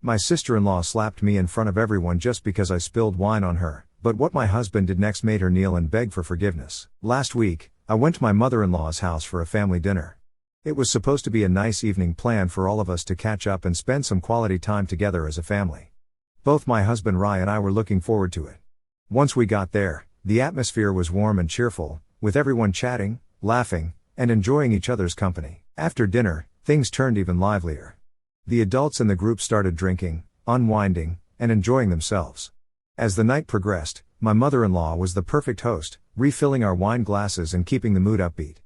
My sister-in-law slapped me in front of everyone just because I spilled wine on her, but what my husband did next made her kneel and beg for forgiveness. Last week, I went to my mother-in-law's house for a family dinner. It was supposed to be a nice evening planned for all of us to catch up and spend some quality time together as a family. Both my husband Rye and I were looking forward to it. Once we got there, the atmosphere was warm and cheerful, with everyone chatting, laughing, and enjoying each other's company. After dinner, things turned even livelier. The adults in the group started drinking, unwinding, and enjoying themselves. As the night progressed, my mother-in-law was the perfect host, refilling our wine glasses and keeping the mood upbeat.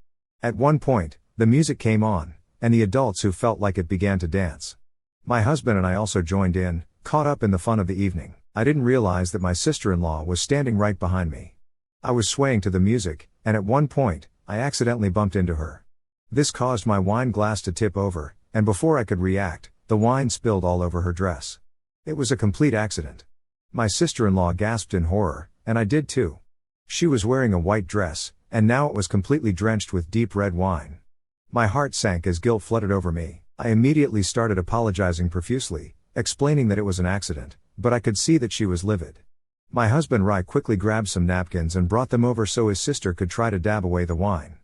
At one point, the music came on, and the adults who felt like it began to dance. My husband and I also joined in, caught up in the fun of the evening. I didn't realize that my sister-in-law was standing right behind me. I was swaying to the music, and at one point, I accidentally bumped into her. This caused my wine glass to tip over, and before I could react, the wine spilled all over her dress. It was a complete accident. My sister-in-law gasped in horror, and I did too. She was wearing a white dress, and now it was completely drenched with deep red wine. My heart sank as guilt flooded over me. I immediately started apologizing profusely, explaining that it was an accident, but I could see that she was livid. My husband Rye quickly grabbed some napkins and brought them over so his sister could try to dab away the wine.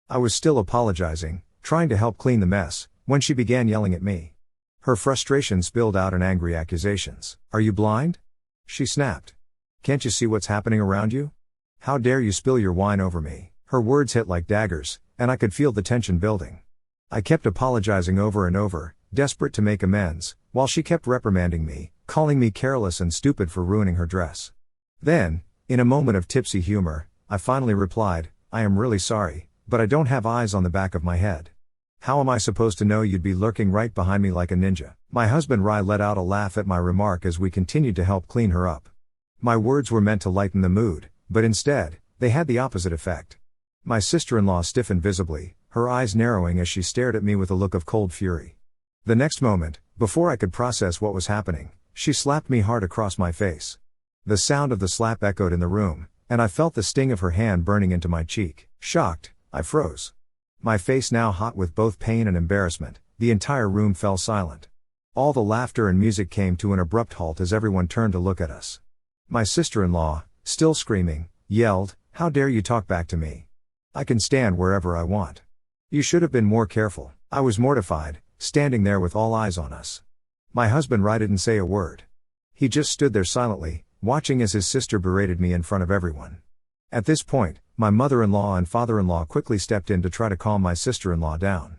I was still apologizing, trying to help clean the mess, when she began yelling at me. Her frustration spilled out in angry accusations. "Are you blind?" she snapped. "Can't you see what's happening around you? How dare you spill your wine over me?" Her words hit like daggers, and I could feel the tension building. I kept apologizing over and over, desperate to make amends, while she kept reprimanding me, calling me careless and stupid for ruining her dress. Then, in a moment of tipsy humor, I finally replied, "I am really sorry, but I don't have eyes on the back of my head. How am I supposed to know you'd be lurking right behind me like a ninja?" My husband Rye let out a laugh at my remark as we continued to help clean her up. My words were meant to lighten the mood, but instead, they had the opposite effect. My sister-in-law stiffened visibly, her eyes narrowing as she stared at me with a look of cold fury. The next moment, before I could process what was happening, she slapped me hard across my face. The sound of the slap echoed in the room, and I felt the sting of her hand burning into my cheek. Shocked, I froze. My face now hot with both pain and embarrassment, the entire room fell silent. All the laughter and music came to an abrupt halt as everyone turned to look at us. My sister-in-law, still screaming, yelled, "How dare you talk back to me? I can stand wherever I want. You should have been more careful." I was mortified, standing there with all eyes on us. My husband Rye didn't say a word. He just stood there silently, watching as his sister berated me in front of everyone. At this point, my mother-in-law and father-in-law quickly stepped in to try to calm my sister-in-law down.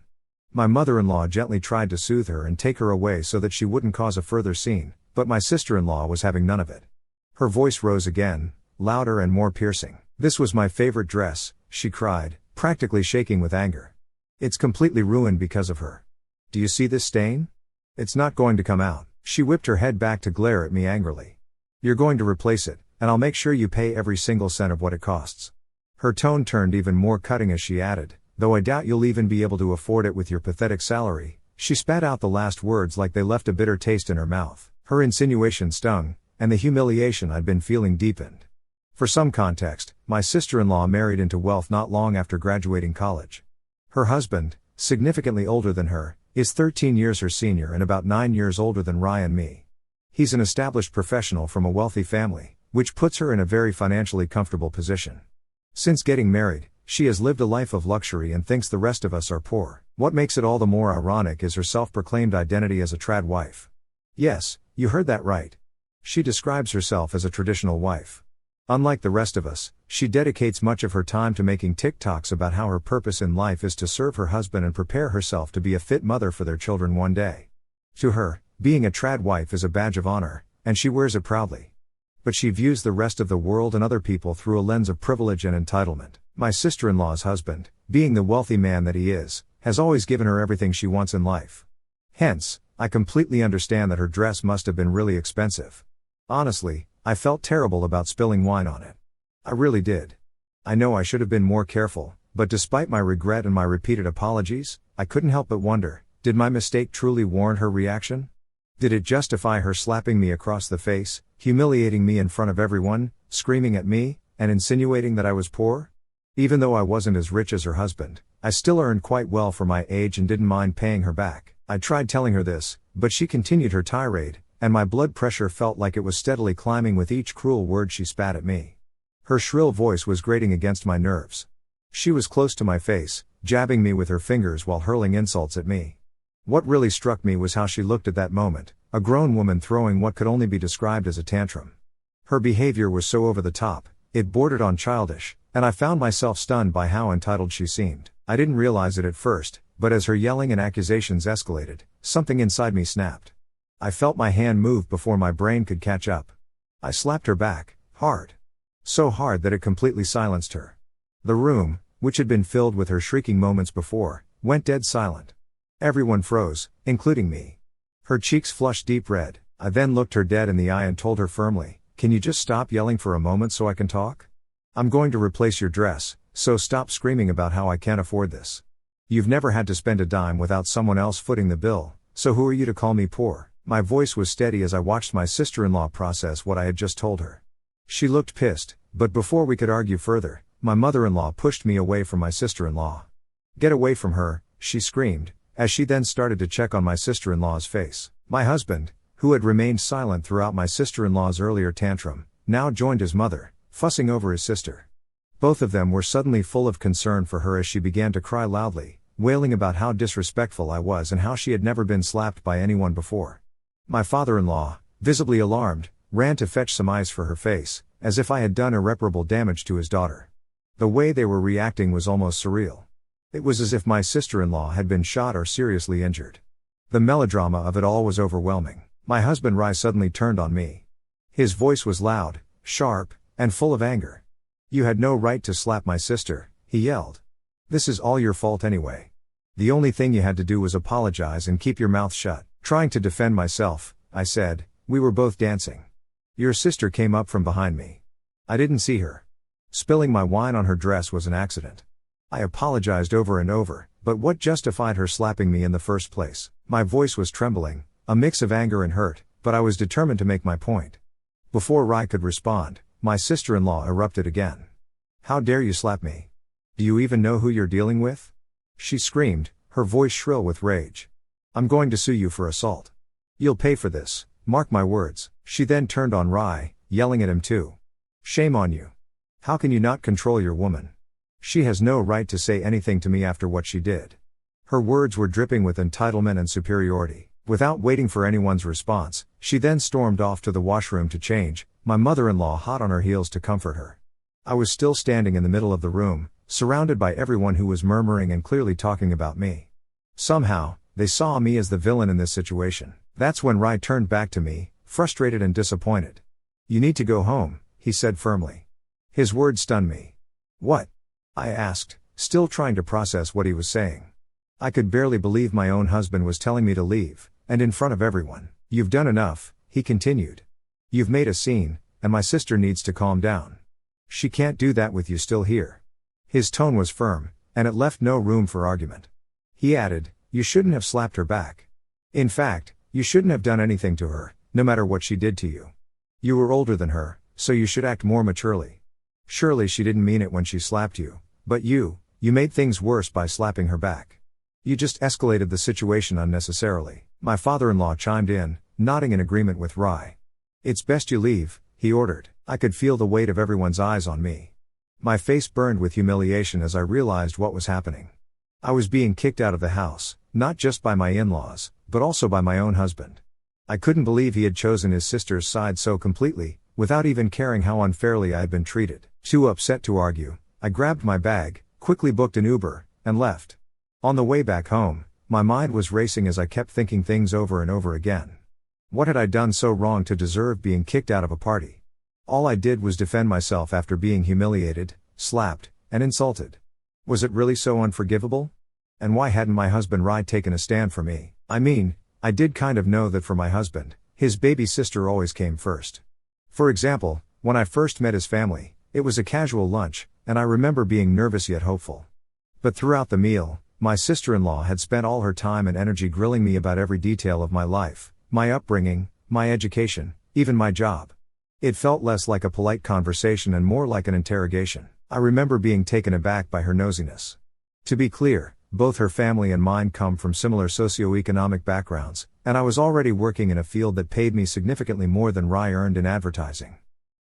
My mother-in-law gently tried to soothe her and take her away so that she wouldn't cause a further scene, but my sister-in-law was having none of it. Her voice rose again, louder and more piercing. "This was my favorite dress," she cried, practically shaking with anger. "It's completely ruined because of her. Do you see this stain? It's not going to come out." She whipped her head back to glare at me angrily. "You're going to replace it, and I'll make sure you pay every single cent of what it costs." Her tone turned even more cutting as she added, "Though I doubt you'll even be able to afford it with your pathetic salary." She spat out the last words like they left a bitter taste in her mouth. Her insinuation stung, and the humiliation I'd been feeling deepened. For some context, my sister-in-law married into wealth not long after graduating college. Her husband, significantly older than her, is 13 years her senior and about 9 years older than Rye and me. He's an established professional from a wealthy family, which puts her in a very financially comfortable position. Since getting married, she has lived a life of luxury and thinks the rest of us are poor. What makes it all the more ironic is her self-proclaimed identity as a trad wife. Yes, you heard that right. She describes herself as a traditional wife. Unlike the rest of us, she dedicates much of her time to making TikToks about how her purpose in life is to serve her husband and prepare herself to be a fit mother for their children one day. To her, being a trad wife is a badge of honor, and she wears it proudly. But she views the rest of the world and other people through a lens of privilege and entitlement. My sister-in-law's husband, being the wealthy man that he is, has always given her everything she wants in life. Hence, I completely understand that her dress must have been really expensive. Honestly, I felt terrible about spilling wine on it. I really did. I know I should have been more careful, but despite my regret and my repeated apologies, I couldn't help but wonder, did my mistake truly warrant her reaction? Did it justify her slapping me across the face, humiliating me in front of everyone, screaming at me, and insinuating that I was poor? Even though I wasn't as rich as her husband, I still earned quite well for my age and didn't mind paying her back. I tried telling her this, but she continued her tirade, and my blood pressure felt like it was steadily climbing with each cruel word she spat at me. Her shrill voice was grating against my nerves. She was close to my face, jabbing me with her fingers while hurling insults at me. What really struck me was how she looked at that moment, a grown woman throwing what could only be described as a tantrum. Her behavior was so over the top, it bordered on childish, and I found myself stunned by how entitled she seemed. I didn't realize it at first, but as her yelling and accusations escalated, something inside me snapped. I felt my hand move before my brain could catch up. I slapped her back, hard. So hard that it completely silenced her. The room, which had been filled with her shrieking moments before, went dead silent. Everyone froze, including me. Her cheeks flushed deep red. I then looked her dead in the eye and told her firmly, "Can you just stop yelling for a moment so I can talk? I'm going to replace your dress, so stop screaming about how I can't afford this. You've never had to spend a dime without someone else footing the bill, so who are you to call me poor?" My voice was steady as I watched my sister-in-law process what I had just told her. She looked pissed, but before we could argue further, my mother-in-law pushed me away from my sister-in-law. "Get away from her," she screamed, as she then started to check on my sister-in-law's face. My husband, who had remained silent throughout my sister-in-law's earlier tantrum, now joined his mother, fussing over his sister. Both of them were suddenly full of concern for her as she began to cry loudly, wailing about how disrespectful I was and how she had never been slapped by anyone before. My father-in-law, visibly alarmed, ran to fetch some ice for her face, as if I had done irreparable damage to his daughter. The way they were reacting was almost surreal. It was as if my sister-in-law had been shot or seriously injured. The melodrama of it all was overwhelming. My husband Rai suddenly turned on me. His voice was loud, sharp, and full of anger. "You had no right to slap my sister," he yelled. "This is all your fault anyway. The only thing you had to do was apologize and keep your mouth shut." Trying to defend myself, I said, "We were both dancing. Your sister came up from behind me. I didn't see her. Spilling my wine on her dress was an accident." I apologized over and over, but what justified her slapping me in the first place? My voice was trembling, a mix of anger and hurt, but I was determined to make my point. Before Rai could respond, my sister-in-law erupted again. "How dare you slap me? Do you even know who you're dealing with?" she screamed, her voice shrill with rage. "I'm going to sue you for assault. You'll pay for this, mark my words." She then turned on Rai, yelling at him too. "Shame on you. How can you not control your woman? She has no right to say anything to me after what she did." Her words were dripping with entitlement and superiority. Without waiting for anyone's response, she then stormed off to the washroom to change, my mother-in-law hot on her heels to comfort her. I was still standing in the middle of the room, surrounded by everyone who was murmuring and clearly talking about me. Somehow, they saw me as the villain in this situation. That's when Rai turned back to me, frustrated and disappointed. "You need to go home," he said firmly. His words stunned me. "What?" I asked, still trying to process what he was saying. I could barely believe my own husband was telling me to leave, and in front of everyone. "You've done enough," he continued. "You've made a scene, and my sister needs to calm down. She can't do that with you still here." His tone was firm, and it left no room for argument. He added, "You shouldn't have slapped her back. In fact, you shouldn't have done anything to her, no matter what she did to you. You were older than her, so you should act more maturely. Surely she didn't mean it when she slapped you, but you made things worse by slapping her back. You just escalated the situation unnecessarily." My father-in-law chimed in, nodding in agreement with Rai. "It's best you leave," he ordered. I could feel the weight of everyone's eyes on me. My face burned with humiliation as I realized what was happening. I was being kicked out of the house, not just by my in-laws, but also by my own husband. I couldn't believe he had chosen his sister's side so completely, without even caring how unfairly I had been treated. Too upset to argue, I grabbed my bag, quickly booked an Uber, and left. On the way back home, my mind was racing as I kept thinking things over and over again. What had I done so wrong to deserve being kicked out of a party? All I did was defend myself after being humiliated, slapped, and insulted. Was it really so unforgivable? And why hadn't my husband Rai taken a stand for me? I mean, I did kind of know that for my husband, his baby sister always came first. For example, when I first met his family, it was a casual lunch, and I remember being nervous yet hopeful. But throughout the meal, my sister-in-law had spent all her time and energy grilling me about every detail of my life, my upbringing, my education, even my job. It felt less like a polite conversation and more like an interrogation. I remember being taken aback by her nosiness. To be clear, both her family and mine come from similar socioeconomic backgrounds, and I was already working in a field that paid me significantly more than Rai earned in advertising.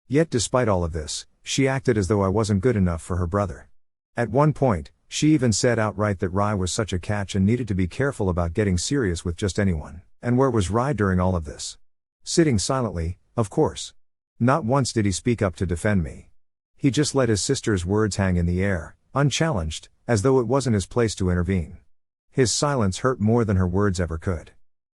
Yet despite all of this, she acted as though I wasn't good enough for her brother. At one point, she even said outright that Rai was such a catch and needed to be careful about getting serious with just anyone. And where was Rai during all of this? Sitting silently, of course. Not once did he speak up to defend me. He just let his sister's words hang in the air, unchallenged, as though it wasn't his place to intervene. His silence hurt more than her words ever could.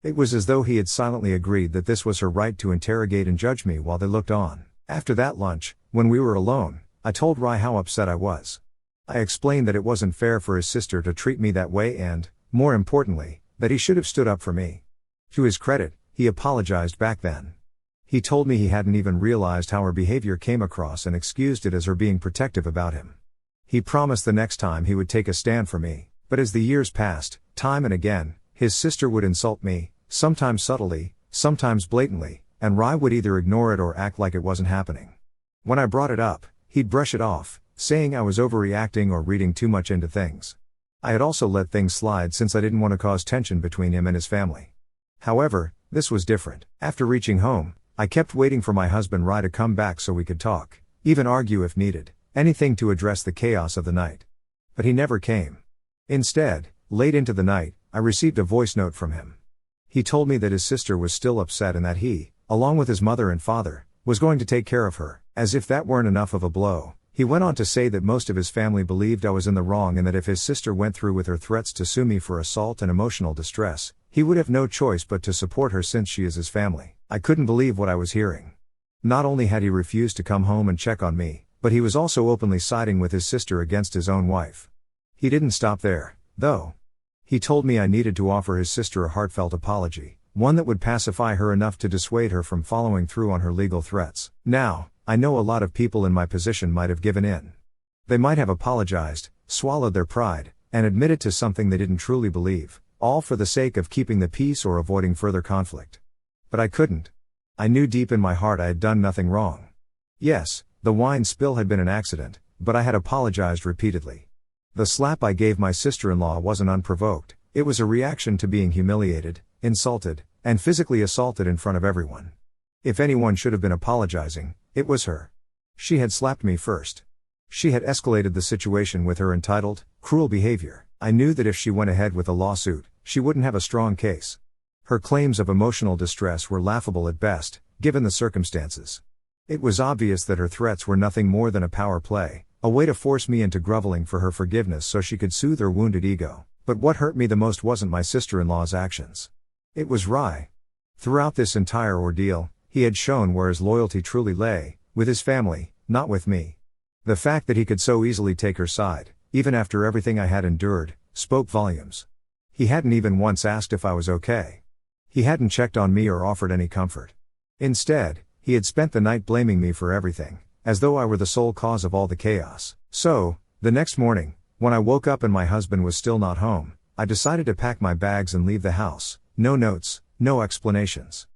It was as though he had silently agreed that this was her right to interrogate and judge me while they looked on. After that lunch, when we were alone, I told Rai how upset I was. I explained that it wasn't fair for his sister to treat me that way and, more importantly, that he should have stood up for me. To his credit, he apologized back then. He told me he hadn't even realized how her behavior came across and excused it as her being protective about him. He promised the next time he would take a stand for me, but as the years passed, time and again, his sister would insult me, sometimes subtly, sometimes blatantly, and Rai would either ignore it or act like it wasn't happening. When I brought it up, he'd brush it off, saying I was overreacting or reading too much into things. I had also let things slide since I didn't want to cause tension between him and his family. However, this was different. After reaching home, I kept waiting for my husband Rai to come back so we could talk, even argue if needed, anything to address the chaos of the night. But he never came. Instead, late into the night, I received a voice note from him. He told me that his sister was still upset and that he, along with his mother and father, was going to take care of her. As if that weren't enough of a blow, he went on to say that most of his family believed I was in the wrong and that if his sister went through with her threats to sue me for assault and emotional distress, he would have no choice but to support her since she is his family. I couldn't believe what I was hearing. Not only had he refused to come home and check on me, but he was also openly siding with his sister against his own wife. He didn't stop there, though. He told me I needed to offer his sister a heartfelt apology, one that would pacify her enough to dissuade her from following through on her legal threats. Now, I know a lot of people in my position might have given in. They might have apologized, swallowed their pride, and admitted to something they didn't truly believe, all for the sake of keeping the peace or avoiding further conflict. But I couldn't. I knew deep in my heart I had done nothing wrong. Yes, the wine spill had been an accident, but I had apologized repeatedly. The slap I gave my sister-in-law wasn't unprovoked, it was a reaction to being humiliated, insulted, and physically assaulted in front of everyone. If anyone should have been apologizing, it was her. She had slapped me first. She had escalated the situation with her entitled, cruel behavior. I knew that if she went ahead with a lawsuit, she wouldn't have a strong case. Her claims of emotional distress were laughable at best, given the circumstances. It was obvious that her threats were nothing more than a power play, a way to force me into groveling for her forgiveness so she could soothe her wounded ego. But what hurt me the most wasn't my sister-in-law's actions. It was Rai. Throughout this entire ordeal, he had shown where his loyalty truly lay, with his family, not with me. The fact that he could so easily take her side, even after everything I had endured, spoke volumes. He hadn't even once asked if I was okay. He hadn't checked on me or offered any comfort. Instead, he had spent the night blaming me for everything, as though I were the sole cause of all the chaos. So, the next morning, when I woke up and my husband was still not home, I decided to pack my bags and leave the house. No notes, no explanations.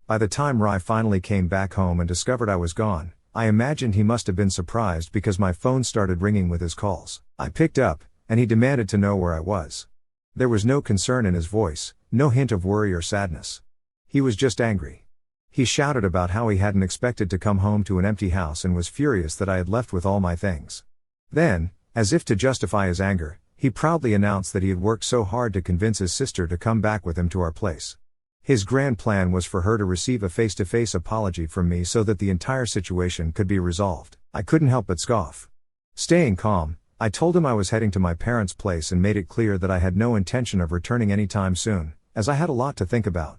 By the time Rai finally came back home and discovered I was gone, I imagined he must have been surprised because my phone started ringing with his calls. I picked up, and he demanded to know where I was. There was no concern in his voice, no hint of worry or sadness. He was just angry. He shouted about how he hadn't expected to come home to an empty house and was furious that I had left with all my things. Then, as if to justify his anger, he proudly announced that he had worked so hard to convince his sister to come back with him to our place. His grand plan was for her to receive a face-to-face apology from me so that the entire situation could be resolved. I couldn't help but scoff. Staying calm, I told him I was heading to my parents' place and made it clear that I had no intention of returning anytime soon, as I had a lot to think about.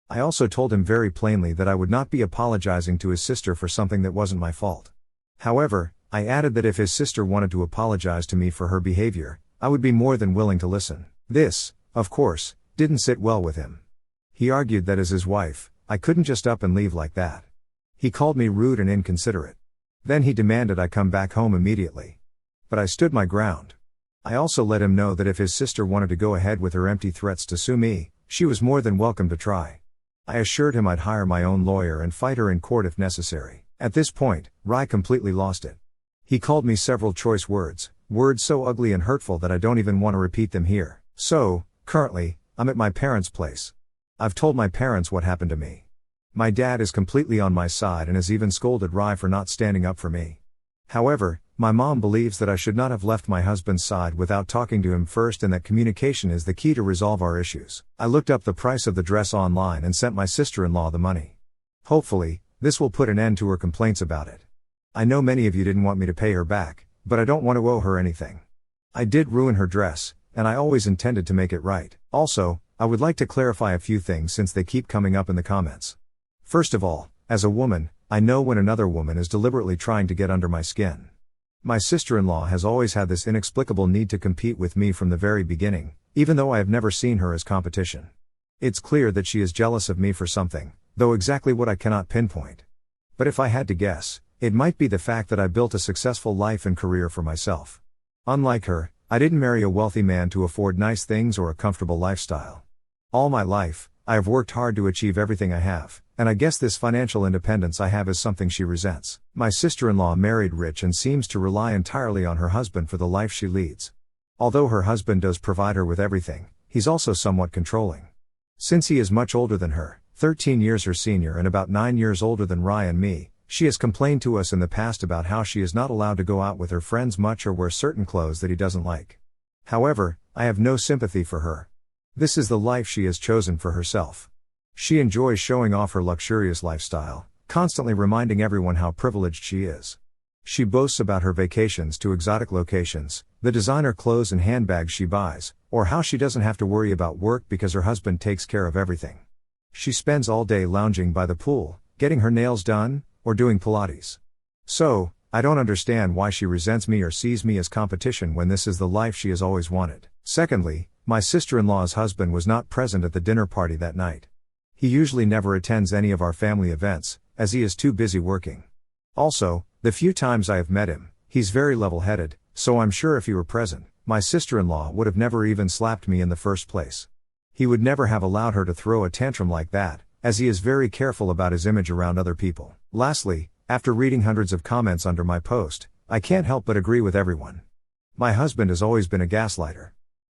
I also told him very plainly that I would not be apologizing to his sister for something that wasn't my fault. However, I added that if his sister wanted to apologize to me for her behavior, I would be more than willing to listen. This, of course, didn't sit well with him. He argued that as his wife, I couldn't just up and leave like that. He called me rude and inconsiderate. Then he demanded I come back home immediately. But I stood my ground. I also let him know that if his sister wanted to go ahead with her empty threats to sue me, she was more than welcome to try. I assured him I'd hire my own lawyer and fight her in court if necessary. At this point, Rai completely lost it. He called me several choice words so ugly and hurtful that I don't even want to repeat them here. So, currently, I'm at my parents' place. I've told my parents what happened to me. My dad is completely on my side and has even scolded Rye for not standing up for me. However, my mom believes that I should not have left my husband's side without talking to him first and that communication is the key to resolve our issues. I looked up the price of the dress online and sent my sister-in-law the money. Hopefully, this will put an end to her complaints about it. I know many of you didn't want me to pay her back, but I don't want to owe her anything. I did ruin her dress, and I always intended to make it right. Also, I would like to clarify a few things since they keep coming up in the comments. First of all, as a woman, I know when another woman is deliberately trying to get under my skin. My sister-in-law has always had this inexplicable need to compete with me from the very beginning, even though I have never seen her as competition. It's clear that she is jealous of me for something, though exactly what I cannot pinpoint. But if I had to guess, it might be the fact that I built a successful life and career for myself. Unlike her, I didn't marry a wealthy man to afford nice things or a comfortable lifestyle. All my life, I have worked hard to achieve everything I have, and I guess this financial independence I have is something she resents. My sister-in-law married rich and seems to rely entirely on her husband for the life she leads. Although her husband does provide her with everything, he's also somewhat controlling. Since he is much older than her, 13 years her senior and about 9 years older than Rye and me, she has complained to us in the past about how she is not allowed to go out with her friends much or wear certain clothes that he doesn't like. However, I have no sympathy for her. This is the life she has chosen for herself. She enjoys showing off her luxurious lifestyle, constantly reminding everyone how privileged she is. She boasts about her vacations to exotic locations, the designer clothes and handbags she buys, or how she doesn't have to worry about work because her husband takes care of everything. She spends all day lounging by the pool, getting her nails done, or doing Pilates. So, I don't understand why she resents me or sees me as competition when this is the life she has always wanted. Secondly, my sister-in-law's husband was not present at the dinner party that night. He usually never attends any of our family events, as he is too busy working. Also, the few times I have met him, he's very level-headed, so I'm sure if he were present, my sister-in-law would have never even slapped me in the first place. He would never have allowed her to throw a tantrum like that, as he is very careful about his image around other people. Lastly, after reading hundreds of comments under my post, I can't help but agree with everyone. My husband has always been a gaslighter.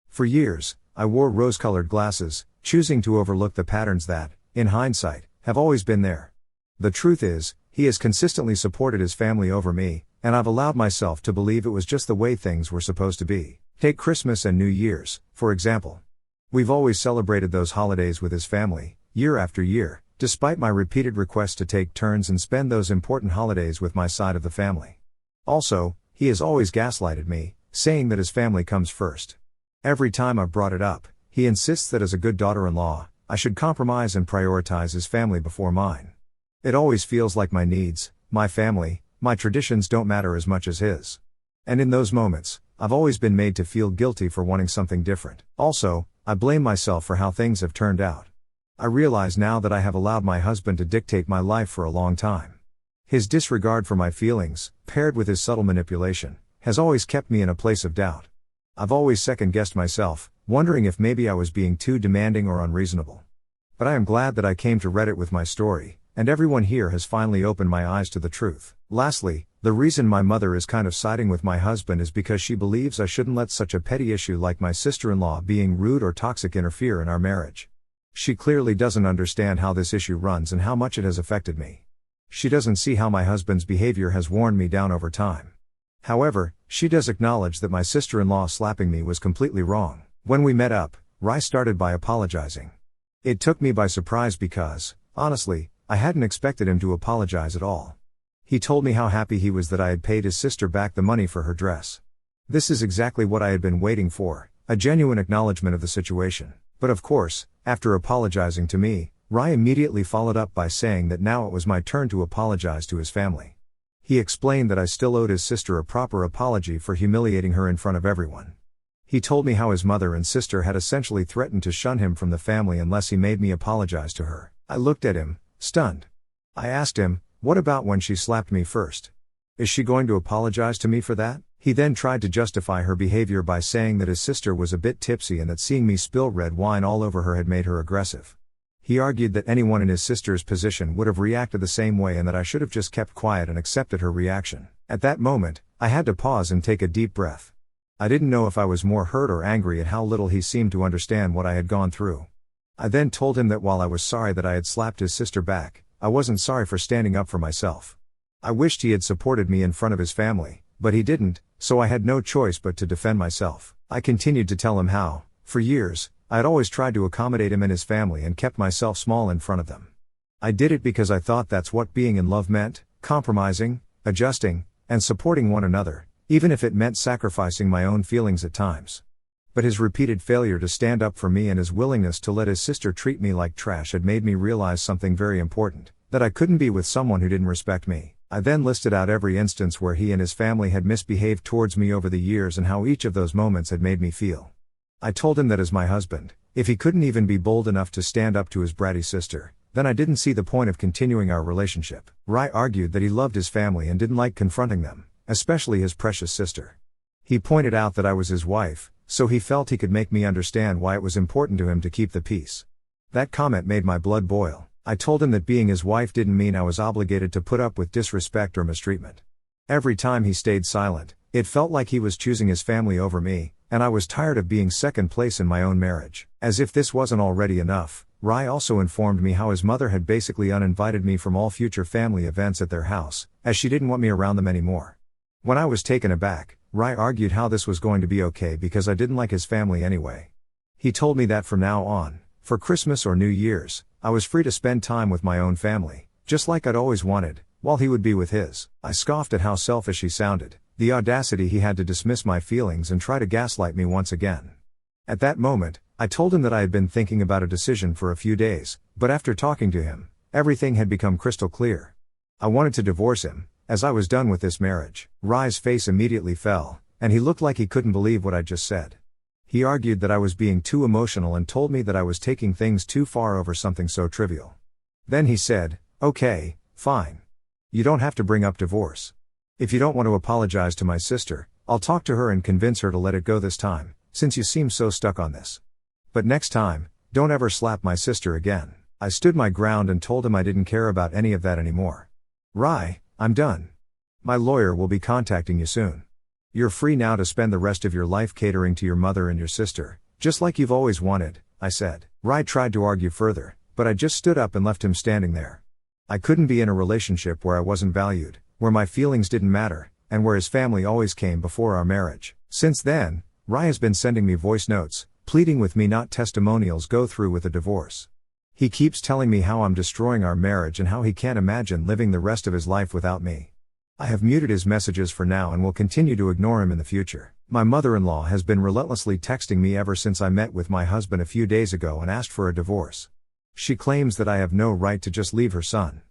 For years, I wore rose-colored glasses, choosing to overlook the patterns that, in hindsight, have always been there. The truth is, he has consistently supported his family over me, and I've allowed myself to believe it was just the way things were supposed to be. Take Christmas and New Year's, for example. We've always celebrated those holidays with his family, year after year, despite my repeated requests to take turns and spend those important holidays with my side of the family. Also, he has always gaslighted me, saying that his family comes first. Every time I've brought it up, he insists that as a good daughter-in-law, I should compromise and prioritize his family before mine. It always feels like my needs, my family, my traditions don't matter as much as his. And in those moments, I've always been made to feel guilty for wanting something different. Also, I blame myself for how things have turned out. I realize now that I have allowed my husband to dictate my life for a long time. His disregard for my feelings, paired with his subtle manipulation, has always kept me in a place of doubt. I've always second-guessed myself, wondering if maybe I was being too demanding or unreasonable. But I am glad that I came to Reddit with my story, and everyone here has finally opened my eyes to the truth. Lastly, the reason my mother is kind of siding with my husband is because she believes I shouldn't let such a petty issue like my sister-in-law being rude or toxic interfere in our marriage. She clearly doesn't understand how this issue runs and how much it has affected me. She doesn't see how my husband's behavior has worn me down over time. However, she does acknowledge that my sister-in-law slapping me was completely wrong. When we met up, Rye started by apologizing. It took me by surprise because, honestly, I hadn't expected him to apologize at all. He told me how happy he was that I had paid his sister back the money for her dress. This is exactly what I had been waiting for, a genuine acknowledgement of the situation. But of course, after apologizing to me, Rye immediately followed up by saying that now it was my turn to apologize to his family. He explained that I still owed his sister a proper apology for humiliating her in front of everyone. He told me how his mother and sister had essentially threatened to shun him from the family unless he made me apologize to her. I looked at him, stunned. I asked him, what about when she slapped me first? Is she going to apologize to me for that? He then tried to justify her behavior by saying that his sister was a bit tipsy and that seeing me spill red wine all over her had made her aggressive. He argued that anyone in his sister's position would have reacted the same way and that I should have just kept quiet and accepted her reaction. At that moment, I had to pause and take a deep breath. I didn't know if I was more hurt or angry at how little he seemed to understand what I had gone through. I then told him that while I was sorry that I had slapped his sister back, I wasn't sorry for standing up for myself. I wished he had supported me in front of his family, but he didn't, so I had no choice but to defend myself. I continued to tell him how, for years, I had always tried to accommodate him and his family and kept myself small in front of them. I did it because I thought that's what being in love meant, compromising, adjusting, and supporting one another, even if it meant sacrificing my own feelings at times. But his repeated failure to stand up for me and his willingness to let his sister treat me like trash had made me realize something very important, that I couldn't be with someone who didn't respect me. I then listed out every instance where he and his family had misbehaved towards me over the years and how each of those moments had made me feel. I told him that as my husband, if he couldn't even be bold enough to stand up to his bratty sister, then I didn't see the point of continuing our relationship. Rai argued that he loved his family and didn't like confronting them, especially his precious sister. He pointed out that I was his wife, so he felt he could make me understand why it was important to him to keep the peace. That comment made my blood boil. I told him that being his wife didn't mean I was obligated to put up with disrespect or mistreatment. Every time he stayed silent, it felt like he was choosing his family over me, and I was tired of being second place in my own marriage. As if this wasn't already enough, Rai also informed me how his mother had basically uninvited me from all future family events at their house, as she didn't want me around them anymore. When I was taken aback, Rai argued how this was going to be okay because I didn't like his family anyway. He told me that from now on, for Christmas or New Year's, I was free to spend time with my own family, just like I'd always wanted, while he would be with his. I scoffed at how selfish he sounded, the audacity he had to dismiss my feelings and try to gaslight me once again. At that moment, I told him that I had been thinking about a decision for a few days, but after talking to him, everything had become crystal clear. I wanted to divorce him, as I was done with this marriage. Rai's face immediately fell, and he looked like he couldn't believe what I'd just said. He argued that I was being too emotional and told me that I was taking things too far over something so trivial. Then he said, "Okay, fine. You don't have to bring up divorce. If you don't want to apologize to my sister, I'll talk to her and convince her to let it go this time, since you seem so stuck on this. But next time, don't ever slap my sister again." I stood my ground and told him I didn't care about any of that anymore. "Rai, I'm done. My lawyer will be contacting you soon. You're free now to spend the rest of your life catering to your mother and your sister, just like you've always wanted," I said. Rai tried to argue further, but I just stood up and left him standing there. I couldn't be in a relationship where I wasn't valued, where my feelings didn't matter, and where his family always came before our marriage. Since then, Rai has been sending me voice notes, pleading with me not testimonials go through with a divorce. He keeps telling me how I'm destroying our marriage and how he can't imagine living the rest of his life without me. I have muted his messages for now and will continue to ignore him in the future. My mother-in-law has been relentlessly texting me ever since I met with my husband a few days ago and asked for a divorce. She claims that I have no right to just leave her son.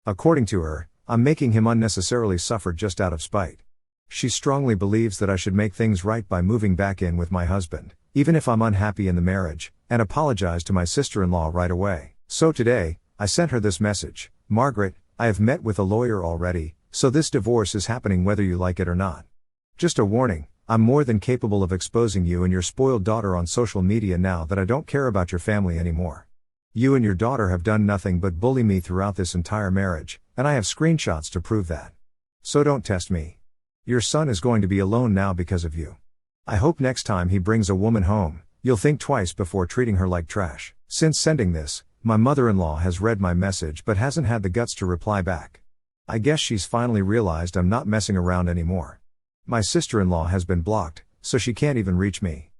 According to her, I'm making him unnecessarily suffer just out of spite. She strongly believes that I should make things right by moving back in with my husband, even if I'm unhappy in the marriage, and apologize to my sister-in-law right away. So today, I sent her this message: "Margaret, I have met with a lawyer already, so this divorce is happening whether you like it or not. Just a warning, I'm more than capable of exposing you and your spoiled daughter on social media now that I don't care about your family anymore. You and your daughter have done nothing but bully me throughout this entire marriage, and I have screenshots to prove that. So don't test me. Your son is going to be alone now because of you. I hope next time he brings a woman home, you'll think twice before treating her like trash." Since sending this, my mother-in-law has read my message but hasn't had the guts to reply back. I guess she's finally realized I'm not messing around anymore. My sister-in-law has been blocked, so she can't even reach me.